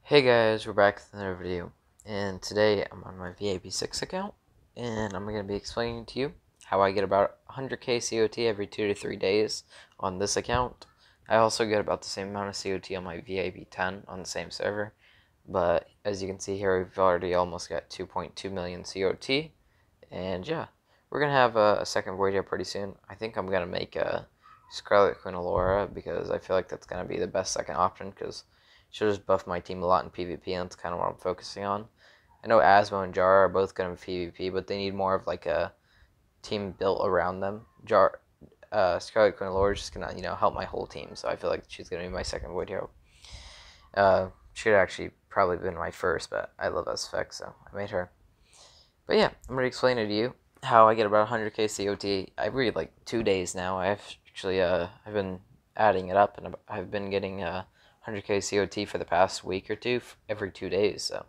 Hey guys, we're back with another video, and today I'm on my VAB6 account, and I'm going to be explaining to you how I get about 100k COT every 2 to 3 days on this account. I also get about the same amount of COT on my VAB10 on the same server, but as you can see here, we've already almost got 2.2 million COT, and yeah, we're going to have a second void here pretty soon. I think I'm going to make a Scarlet Queen Alora because I feel like that's going to be the best second option because she'll just buff my team a lot in PvP, and that's kind of what I'm focusing on. I know Asmo and Jar are both going to be PvP, but they need more of like a team built around them. Scarlet Queen Alora is just going to, help my whole team, so I feel like she's going to be my second void hero. She would actually probably been my first, but I love SFX, so I made her. But yeah, I'm going to explain it to you how I get about 100k COT every like 2 days now. I've been adding it up, and I've been getting 100k COT for the past week or two every 2 days. So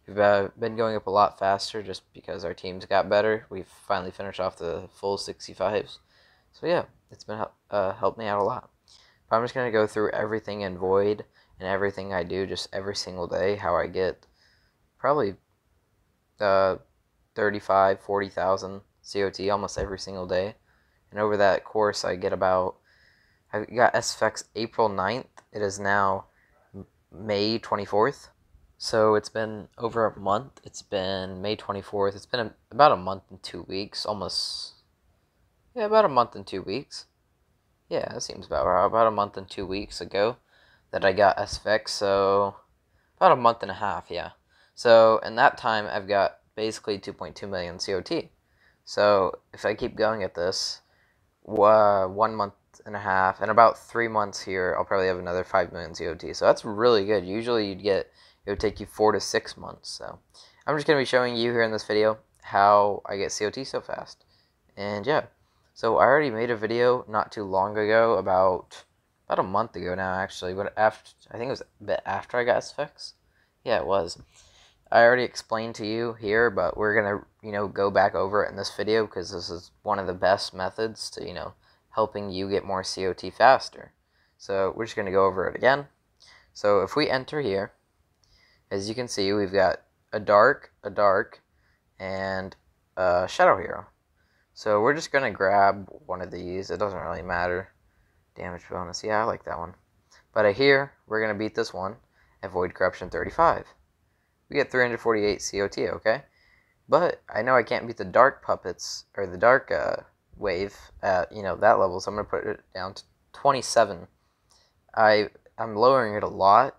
we've been going up a lot faster just because our teams got better. We've finally finished off the full 65s. So yeah, it's been helped me out a lot. But I'm just going to go through everything in Void and everything I do just every single day, how I get probably 35, 40,000 COT almost every single day. And over that course, I got SFX April 9th. It is now May 24th. So it's been over a month. It's been May 24th. It's been about a month and 2 weeks. About a month and 2 weeks. Yeah, that seems about right. About a month and 2 weeks ago that I got SFX. So about a month and a half, yeah. So in that time, I've got basically 2.2 million COT. So if I keep going at this, 1 month and a half, and about 3 months here, I'll probably have another 5 million COT. So that's really good. Usually it would take you 4 to 6 months. So I'm just going to be showing you here in this video how I get COT so fast. And yeah, so I already made a video not too long ago, about a month ago now actually, but I think it was a bit after I got SFX. Yeah, it was. I already explained to you here, but we're gonna, go back over it in this video because this is one of the best methods to, helping you get more COT faster. So we're just gonna go over it again. So if we enter here, as you can see, we've got a dark, and a shadow hero. So we're just gonna grab one of these. It doesn't really matter. Damage bonus, yeah, I like that one. But here, we're gonna beat this one at Void Corruption 35. We get 348 COT, okay? But I know I can't beat the dark puppets, or the dark wave at, that level, so I'm going to put it down to 27. I'm lowering it a lot,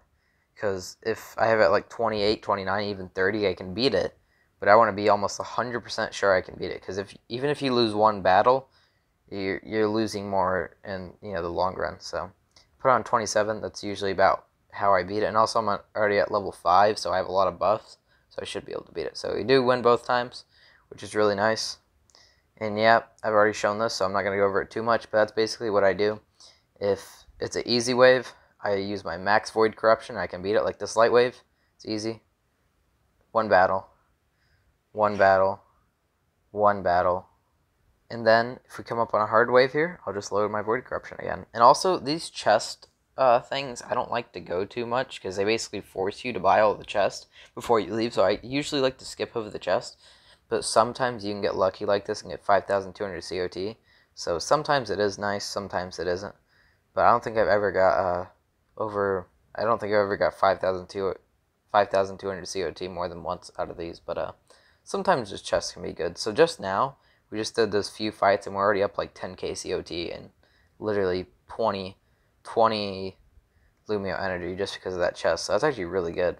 because if I have it like 28, 29, even 30, I can beat it. But I want to be almost 100% sure I can beat it, because even if you lose one battle, you're losing more in, the long run. So put on 27, that's usually about how I beat it. And also I'm already at level 5, so I have a lot of buffs, so I should be able to beat it. So we do win both times, which is really nice. And yeah, I've already shown this, so I'm not going to go over it too much, but that's basically what I do. If it's an easy wave, I use my max Void Corruption. I can beat it like this light wave. It's easy. One battle. One battle. One battle. And then if we come up on a hard wave here, I'll just load my Void Corruption again. And also these chest things I don't like to go too much because they basically force you to buy all the chest before you leave, so I usually like to skip over the chest, but sometimes you can get lucky like this and get 5,200 COT, so sometimes it is nice, sometimes it isn't, but I don't think I've ever got 5,200 COT more than once out of these, but sometimes just chests can be good. So just now, we just did those few fights and we're already up like 10k COT and literally 20 Lumio energy just because of that chest. So that's actually really good.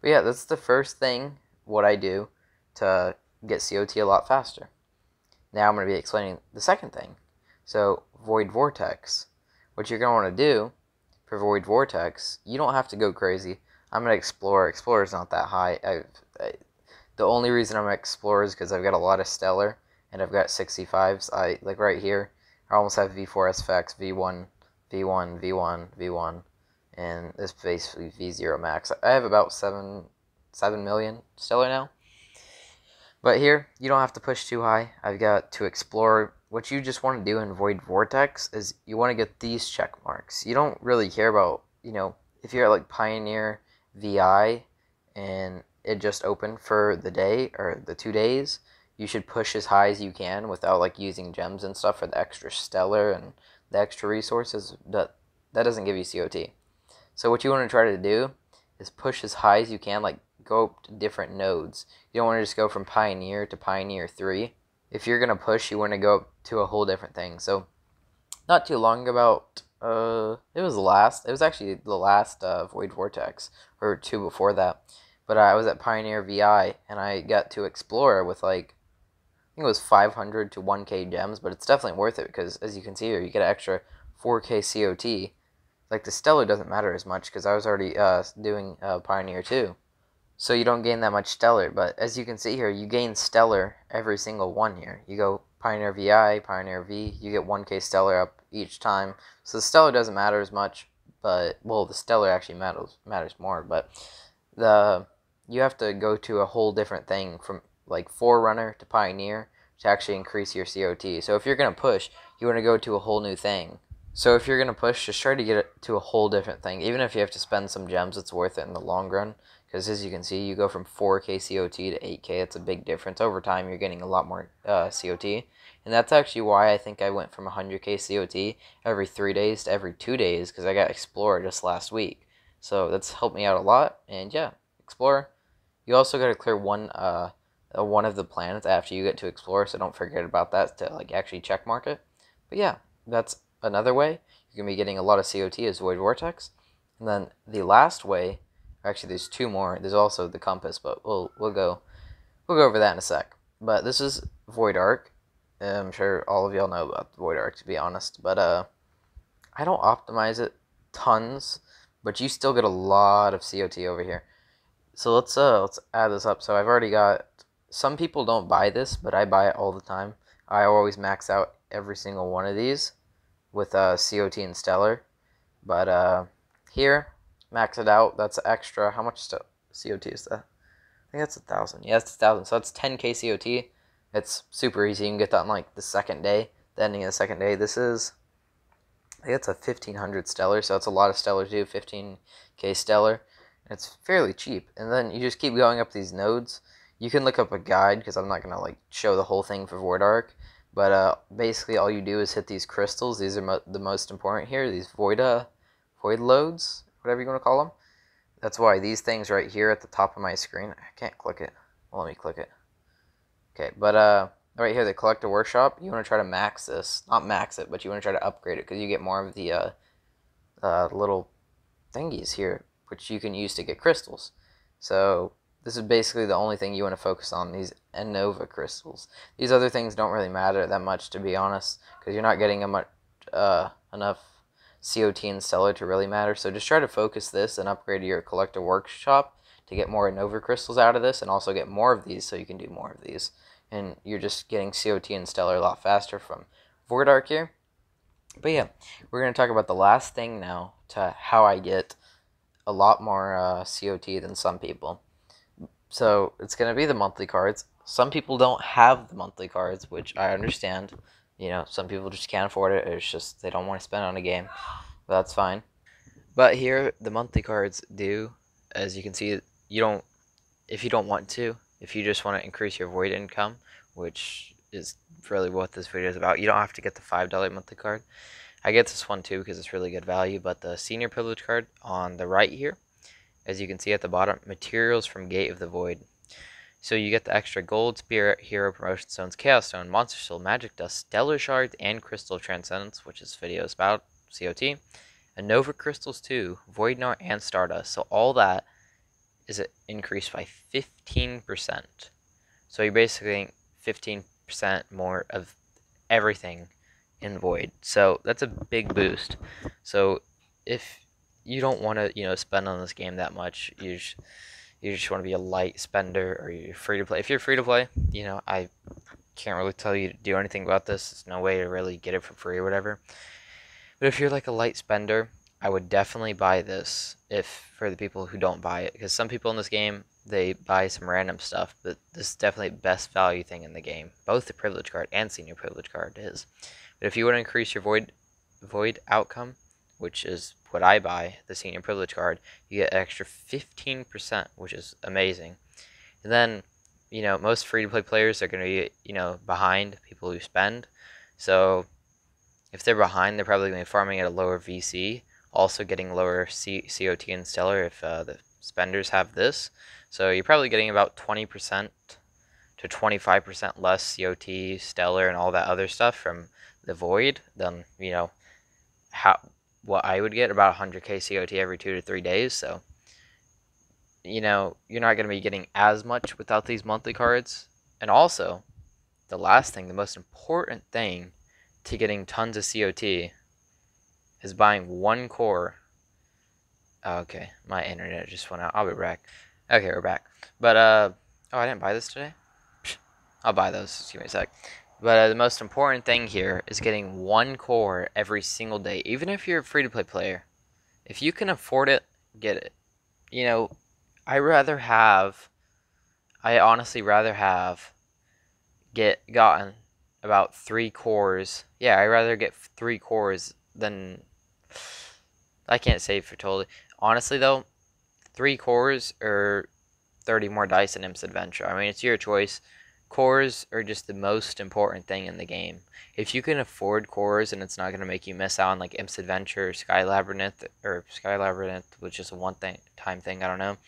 But yeah, that's the first thing, what I do to get COT a lot faster. Now I'm going to be explaining the second thing. So Void Vortex. What you're going to want to do for Void Vortex, you don't have to go crazy. I'm going to Explorer. Explorer is not that high. The only reason I'm going to Explorer is because I've got a lot of Stellar and I've got 65s. Like right here, I almost have V4 SFX, V1, V1, V1, V1, and this basically V0 max. I have about 7 million stellar now. But here, you don't have to push too high. I've got to explore. What you just want to do in Void Vortex is you want to get these check marks. You don't really care about, if you're at like Pioneer, VI and it just opened for the day or the 2 days, you should push as high as you can without like using gems and stuff for the extra stellar and the extra resources. That doesn't give you COT. So what you want to try to do is push as high as you can, like go up to different nodes. You don't want to just go from Pioneer to Pioneer 3. If you're going to push, you want to go up to a whole different thing. So not too long about, it was actually the last Void Vortex, or two before that. But I was at Pioneer VI, and I got to explore with like, I think it was 500 to 1k gems, but it's definitely worth it because as you can see here, you get an extra 4k COT. Like the Stellar doesn't matter as much because I was already doing Pioneer 2. So you don't gain that much Stellar, but as you can see here, you gain Stellar every single one here. You go Pioneer VI, Pioneer V, you get 1k Stellar up each time. So the Stellar doesn't matter as much, but, well, the Stellar actually matters more, but you have to go to a whole different thing from like Forerunner to Pioneer to actually increase your COT. So if you're going to push, you want to go to a whole new thing. So if you're going to push, just try to get it to a whole different thing. Even if you have to spend some gems, it's worth it in the long run. Because as you can see, you go from 4k COT to 8k. It's a big difference. Over time, you're getting a lot more COT. And that's actually why I think I went from 100k COT every 3 days to every 2 days. Because I got Explorer just last week. So that's helped me out a lot. And yeah, Explorer. You also got to clear one of the planets after you get to Explorer. So don't forget about that to like actually check mark it. But yeah, that's another way you're gonna be getting a lot of COT is Void Vortex. And then the last way, actually there's two more. There's also the compass, but we'll go over that in a sec. But this is Void Arc. I'm sure all of y'all know about Void Arc, to be honest. But I don't optimize it tons, but you still get a lot of COT over here. So let's add this up. So I've already got. Some people don't buy this, but I buy it all the time. I always max out every single one of these with COT and Stellar. But here, max it out. That's extra. How much COT is that? I think that's 1,000. Yeah, it's 1,000. So that's 10k COT. It's super easy. You can get that on like the second day, the ending of the second day. This is, I think it's a 1,500 Stellar, so it's a lot of Stellar too. 15k Stellar. It's fairly cheap. And then you just keep going up these nodes. You can look up a guide because I'm not gonna like show the whole thing for Void Arc. But basically, all you do is hit these crystals. These are the most important here. These void loads, whatever you want to call them. That's why these things right here at the top of my screen. I can't click it. Well, let me click it. Okay, but right here, the Collector Workshop. You want to try to max this, not max it, but you want to try to upgrade it because you get more of the little thingies here, which you can use to get crystals. So this is basically the only thing you want to focus on, these Nova crystals. These other things don't really matter that much, to be honest, because you're not getting enough COT and Stellar to really matter. So just try to focus this and upgrade your Collector Workshop to get more Nova crystals out of this, and also get more of these so you can do more of these. And you're just getting COT and Stellar a lot faster from Void Arc here. But yeah, we're going to talk about the last thing now to how I get a lot more COT than some people. So it's going to be the monthly cards. Some people don't have the monthly cards, which I understand. You know, some people just can't afford it. It's just they don't want to spend on a game. But that's fine. But here, the monthly cards do. As you can see, if you don't want to, if you just want to increase your void income, which is really what this video is about, you don't have to get the $5 monthly card. I get this one too because it's really good value. But the senior privilege card on the right here, as you can see at the bottom, materials from Gate of the Void. So you get the extra gold, spirit, hero, promotion stones, chaos stone, monster soul, magic dust, stellar shards, and crystal of transcendence, which is videos about COT. And Nova crystals too, void knot, and stardust. So all that is increased by 15%. So you're basically 15% more of everything in void. So that's a big boost. So if you don't want to, spend on this game that much, you just want to be a light spender, or you're free to play. If you're free to play, I can't really tell you to do anything about this. There's no way to really get it for free or whatever. But if you're like a light spender, I would definitely buy this for the people who don't buy it. Because some people in this game, they buy some random stuff, but this is definitely the best value thing in the game. Both the privilege card and senior privilege card is. But if you want to increase your void outcome, which is what I buy, the senior privilege card, you get an extra 15%, which is amazing. And then, most free-to-play players are going to be, behind people who spend. So if they're behind, they're probably going to be farming at a lower VC, also getting lower COT and Stellar if the spenders have this. So you're probably getting about 20% to 25% less COT, Stellar, and all that other stuff from the Void than, what I would get, about 100k COT every 2 to 3 days. So, you're not going to be getting as much without these monthly cards. And also, the last thing, the most important thing to getting tons of COT is buying one core. Oh, okay, my internet just went out. I'll be back. Okay, we're back. But, oh, I didn't buy this today? I'll buy those. Just give me a sec. But the most important thing here is getting one core every single day. Even if you're a free-to-play player, if you can afford it, get it. I honestly rather have gotten about 3 cores. Yeah, I'd rather get 3 cores than, I can't say for totally. Honestly though, 3 cores or 30 more dice in Imps Adventure. I mean, it's your choice. Cores are just the most important thing in the game. If you can afford cores and it's not going to make you miss out on like Imps Adventure or Sky Labyrinth, which is a one-time thing, I don't know.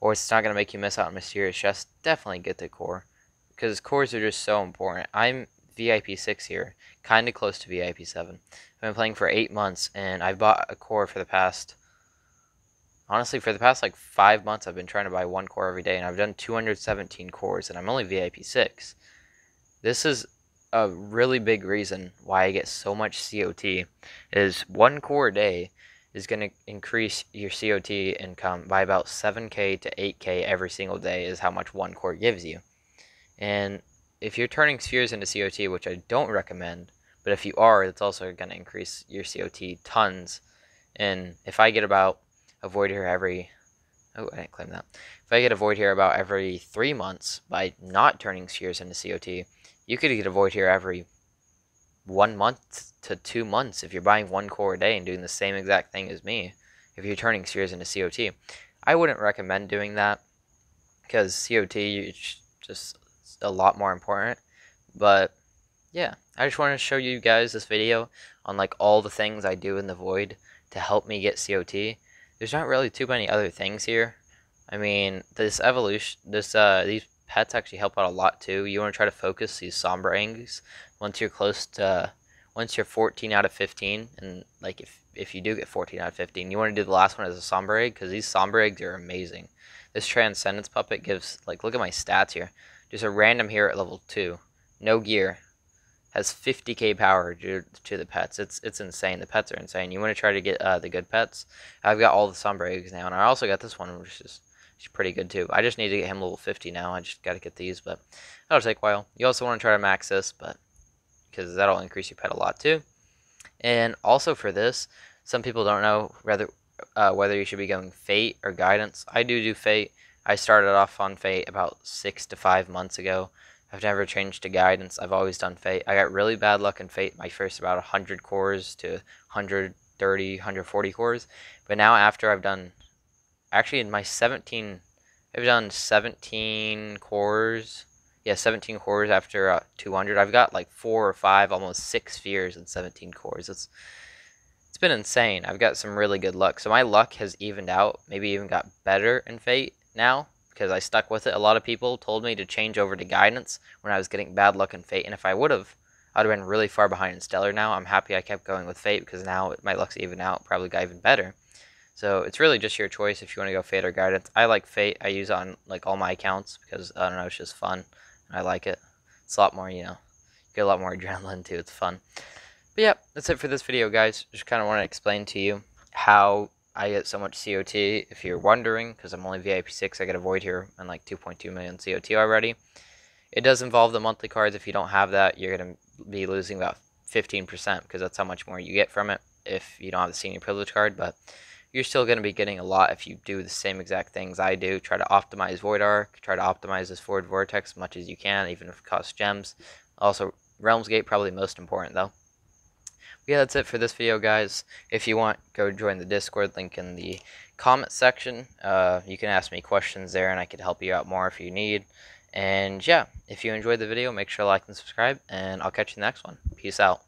Or it's not going to make you miss out on Mysterious Chest, definitely get the core. Because cores are just so important. I'm VIP 6 here, kind of close to VIP 7. I've been playing for 8 months and I've bought a core for the past... Honestly, for the past like 5 months, I've been trying to buy 1 core every day, and I've done 217 cores, and I'm only VIP 6. This is a really big reason why I get so much COT, is 1 core a day is going to increase your COT income by about 7k to 8k every single day is how much 1 core gives you. And if you're turning spheres into COT, which I don't recommend, but if you are, it's also going to increase your COT tons. And if I get about a void here every... Oh, I didn't claim that. If I get a void here about every 3 months by not turning spheres into COT, you could get a void here every 1 month to 2 months if you're buying 1 core a day and doing the same exact thing as me. If you're turning spheres into COT, I wouldn't recommend doing that because COT is just a lot more important. But yeah, I just wanted to show you guys this video on like all the things I do in the void to help me get COT. There's not really too many other things here. I mean, this evolution, these pets actually help out a lot too. You want to try to focus these somber eggs once you're 14 out of 15, and like if you do get 14 out of 15, you want to do the last one as a somber egg because these somber eggs are amazing. This Transcendence puppet gives, like, look at my stats here. Just a random here at level 2, no gear, has 50k power due to the pets. It's insane. The pets are insane. You want to try to get the good pets. I've got all the somber eggs now, and I also got this one, which is pretty good too. I just need to get him level 50 now. I just got to get these, but that'll take a while. You also want to try to max this, but because that'll increase your pet a lot too. And also for this, some people don't know whether you should be going Fate or Guidance. I do Fate. I started off on Fate about 6 to 5 months ago. I've never changed to Guidance. I've always done Fate. I got really bad luck in Fate my first about 100 cores to 130, 140 cores. But now after I've done, actually in my 17, I've done 17 cores. Yeah, 17 cores after 200. I've got like 4 or 5, almost 6 spheres in 17 cores. It's been insane. I've got some really good luck. So my luck has evened out, maybe even got better in Fate now, because I stuck with it. A lot of people told me to change over to Guidance when I was getting bad luck in Fate, and if I would have, I'd have been really far behind in Stellar now. I'm happy I kept going with Fate, because now my luck's even out, probably got even better. So it's really just your choice if you want to go Fate or Guidance. I like Fate. I use it on like all my accounts, because, I don't know, it's just fun. I like it. It's a lot more, you get a lot more adrenaline too. It's fun. But yeah, that's it for this video, guys. Just kind of want to explain to you how I get so much COT. If you're wondering, because I'm only VIP 6, I get a void here and like 2.2 million COT already. It does involve the monthly cards. If you don't have that, you're going to be losing about 15%, because that's how much more you get from it if you don't have the senior privilege card. But you're still going to be getting a lot if you do the same exact things I do. Try to optimize Void Arc. Try to optimize this Void Vortex as much as you can, even if it costs gems. Also, Realms Gate, probably most important though. Yeah, that's it for this video, guys. If you want, go join the Discord, link in the comment section. You can ask me questions there, and I could help you out more if you need. And yeah, if you enjoyed the video, make sure to like and subscribe, and I'll catch you in the next one. Peace out.